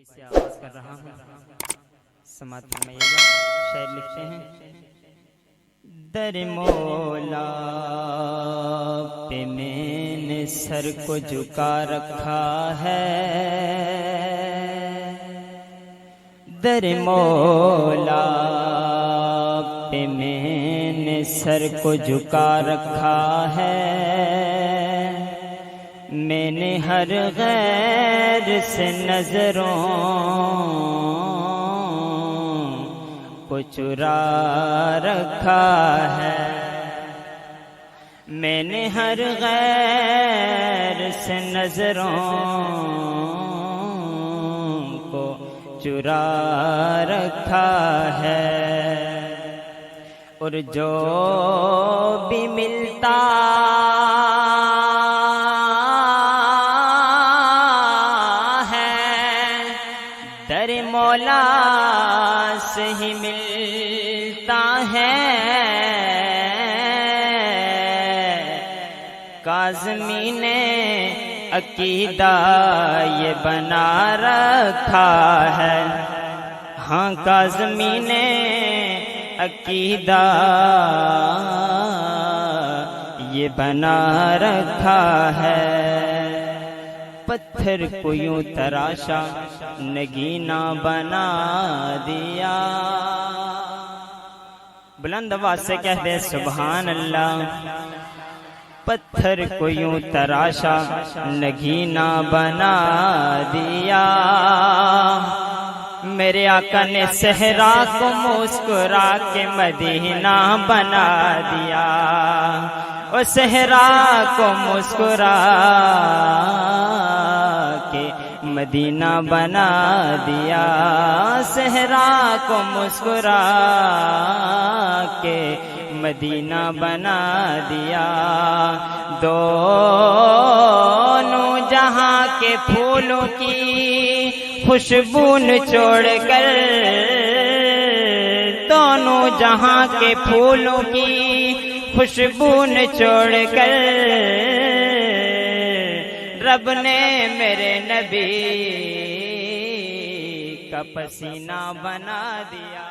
से आवाज कर रहा हूँ, समाप्त फरमाइएगा। शायर लिखते हैं, दर मौला पे मैंने सर को झुका रखा है, दर मौला पे मैंने सर को झुका रखा है। मैंने हर गैर से नजरों को चुरा रखा है। मैंने हर गैर से नजरों को चुरा रखा है। और जो भी मिलता दर मौला से ही मिलता है। काज़मी ने अकीदा ये बना रखा है, हाँ काज़मी ने अकीदा ये बना रखा है। पत्थर को यूं तराशा नगीना बना दिया। बुलंद आवाज से कह दे सुभान अल्लाह। पत्थर को यूं तराशा नगीना बना दिया। मेरे आका ने सहरा को मुस्कुरा के मदीना बना दिया। ओ सहरा को मुस्कुरा के मदीना बना दिया। सहरा को मुस्कुरा के मदीना बना दिया। दोनों जहां के फूलों की खुशबू निचोड़कर, दोनों जहां के फूलों की खुशबू निचोड़कर रब ने मेरे नबी का पसीना बना दिया।